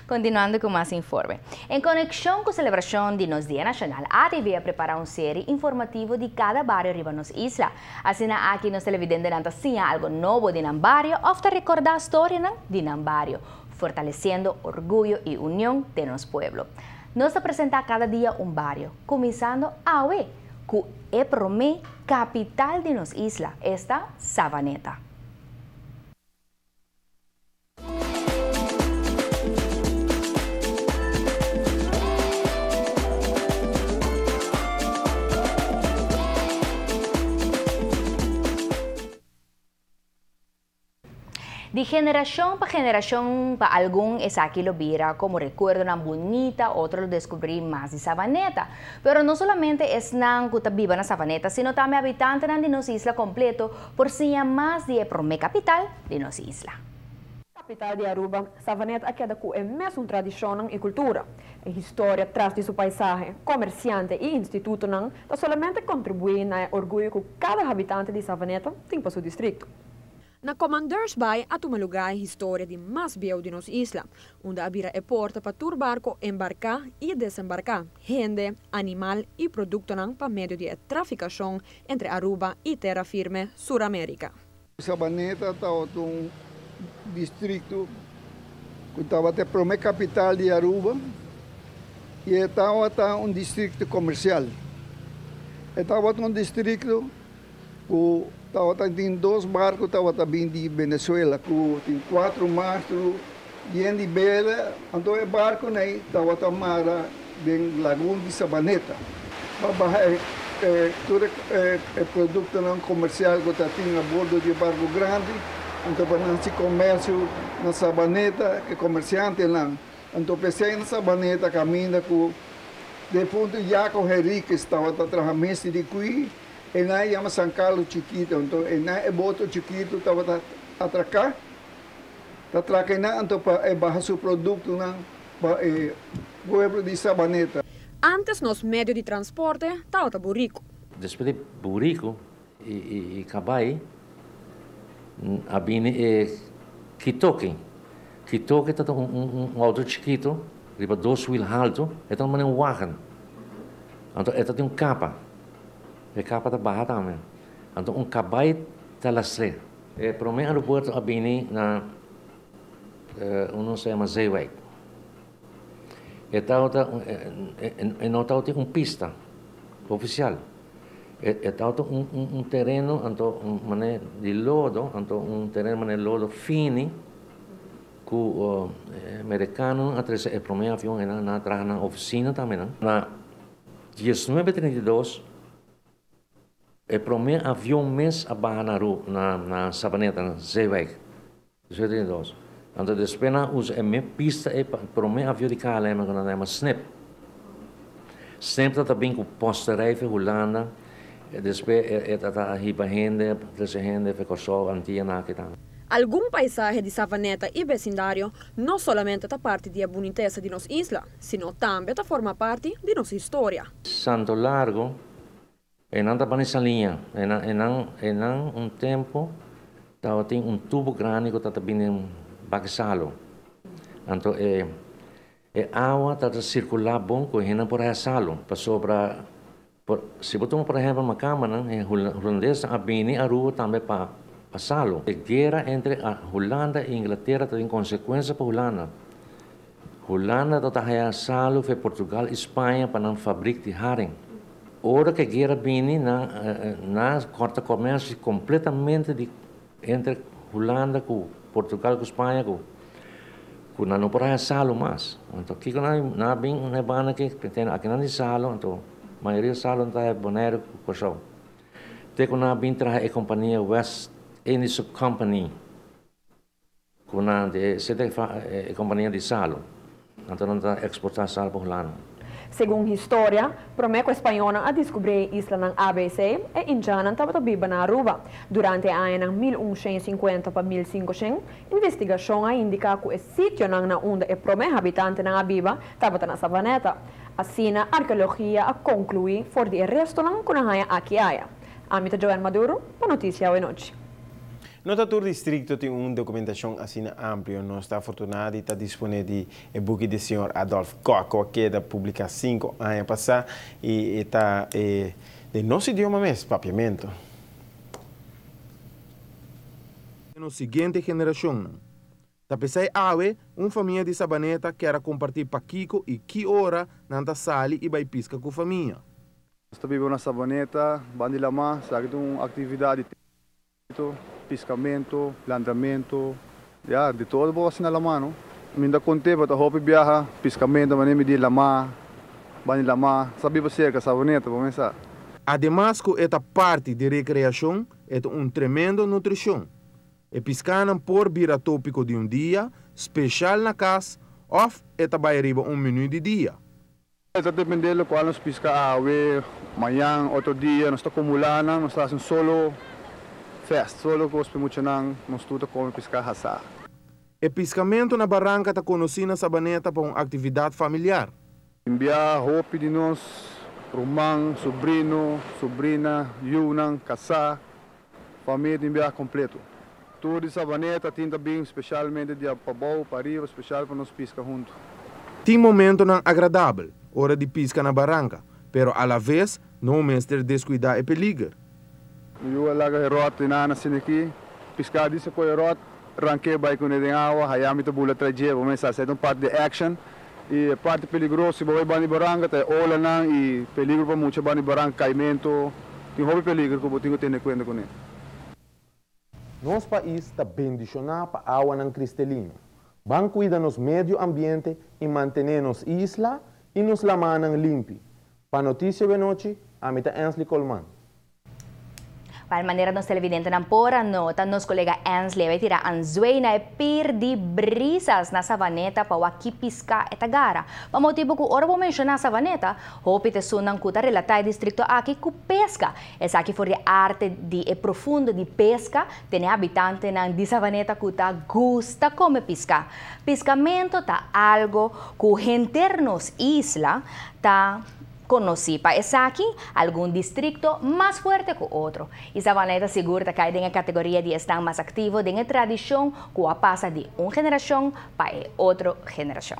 Continuando com mais informe. Em conexão com a celebração de nos Dia Nacional, a TV a preparar uma série informativa de cada barrio riba nos isla. Assim, aqui nos televidentes não tinha algo novo de nam barrio, ofta recordar a história de nam barrio, fortalecendo orgulho e união de nos pueblo. Nos apresenta cada dia um barrio, começando Awe, que é promé capital de nos isla, esta Savaneta. De generación para algún es aquí lo vira como recuerdo una bonita, otro lo descubrí más de Savaneta. Pero no solamente es nan que viva en Savaneta, sino también habitantes de nos isla completo, por si más de promé capital de nos isla. Capital de Aruba, Savaneta queda com a mesma tradição e cultura. A história traz de seu paisagem, comerciante e instituto não somente contribui na orgulho que cada habitante de Savaneta tem para seu distrito. Na Commanders Bay há uma lugar história de mais belo de nossa isla, onde abira a porta para todo barco embarcar e desembarcar, gente, animal e produto para meio de traficação entre Aruba e terra firme Suramérica. Savaneta está um distrito que estava até promé capital de Aruba e estava um distrito comercial. Estava um distrito que tem 2 barcos vindo de Venezuela, que tem 4 mastros, vêm de Bela, então o barco estava mara em Laguna de Savaneta. Todo o produto não comercial que tem a bordo de barco grande, então para se comércio na Savaneta, que comerciante não. Então pensei na Savaneta, caminha com de ponto Jaco Henrique estava trabalhando de Cui. E nós chama São Carlos Chiquito, então é boto chiquito estava atracar, então para baixar seu produto na pueblo de Savaneta. Antes nos meios de transporte estava Burico. Depois de Burico e Cabai, abine Quitoque. Quitoque está auto chiquito, riba 2 wheel alto, então é wagen. Então tem capa. A capa da barra também. Então, cabai da lastre. Para o meu aeroporto, a Bini, não se chama Zeewijk. Então, tem pista oficial. Então, terreno, de lodo, então, terreno de lodo fino, que o americano, atrás do primeiro avião, trabalha na oficina também. Na 1932, o primeiro avião mês a barra na Savaneta, na Zeewijk, 1932. Então, depois usa a minha pista para o primeiro avião de KLM, que nós chamamos SNP. SNP está bem com posterreife, Holanda, depois está riba gente, treze gente, ficou só antiga na que Algum paisagem de Savaneta e vecindário não somente está parte da boniteza de nossa isla, sino também forma parte de nossa história. Santo Largo não está nessa linha, não tempo tem tubo grande que está vindo baixalo. Então a água está circular bom com a por aí salo, para sobra. Se botar por exemplo uma câmara, holandesa a bini a rua também para salo. A guerra entre a Holanda e a Inglaterra tem consequência para a Holanda. Holanda está aí salo para Portugal e Espanha para não fabricar de haring. Ora que a guerra vem na corta comércio completamente entre Holanda com Portugal com Espanha com não por aí salo mais. Então aqui na bem na banda que tem aqui não de salo, então a maioria salo não é boneiro com show. Tem que na bem traz a companhia West Indies Company, com na de a companhia de salo, então não está exportar salo para Holanda. Segundo a história, Promeco espanhola a descobrir a isla ng ABC e indiana estava viva na Aruba. Durante a ano 1150 para 1500, investigação a indica que o sítio onde o primeiro habitante na Abiba estava na Savaneta. Assim, a arqueologia a concluir fora de resto com a aqui. Amita Joel Maduro, para Notícia Hoje Noite. Nosso distrito tem uma documentação assim ampla, nós está afortunado e está disponível o book do senhor Adolfo Coco, que é da publica 5 anos passados e está de nosso idioma mesmo, papiamento. Na seguinte geração, tapesai awe, família de Sabaneta quer compartilhar paquico e que hora nanta sali e vai pisca com a família. Estou vivendo na Sabaneta, bandilama, sabe uma atividade piscamento, plantamento, de todo boa assim na mano. Minda conte, bota hopi viaja, piscamento, mané de lama, bandilama, sabe você que Sabaneta, vamos começar. Además que esta parte de recreação é tremendo nutrição. E piscanam por vira tópico de dia, especial na casa, ou esta vai arriba menu de dia. Está dependendo qual nos pisca awe, amanhã, outro dia, nós está acumulando, nós está fazendo solo fest, solo que muito não, nós tudo como piscar raça. E piscamento na barranca está conhecido na Sabaneta para uma atividade familiar. Enviar roupa de nós, irmão, sobrinho, sobrinha, yunang, casar, família enviar completo. Tudo de Sabaneta tem também especialmente de Apabau, Pariba, especial para nós piscar junto. Tem momento não agradável, hora de pisca na barranca, pero a la vez não mestre descuidar e perigo. Eu alaga herot na siniki, piscar disse com herot, ranque vai com ele em água, hayami to bula traje, vamos pensar, é uma parte de action e parte peligrosa, se vai bani barranca, tá ola não e peligro para muito bani barranca, caimento, tem hobby peligro que eu tenho que ter conta com ele. Nosso país está bendicionado para a água não cristalina. Vamos cuidar nos meio ambiente e manter nos isla e nos lamanan limpi. Para notícia de noite, a mita Ansley Colman. Para maneira nos televidente ng pora nota, nos colega Ansley vai tirar anzuay na pir di brisas na Sabaneta pa wakipiska etagara. Pa motivo ko ora po mencionar Sabaneta, hopi te sunang kuta relatay distrito aqui ku pesca. Esa aqui for de arte di e profundo di pesca, tene habitante ng di Sabaneta kuta gusta come pisca. Piscamento ta algo ku genternos isla ta conocí para esa aquí algún distrito más fuerte que otro. Y Sabaneta segura que en la categoría de están más activos de la tradición que pasa de una generación para otra generación.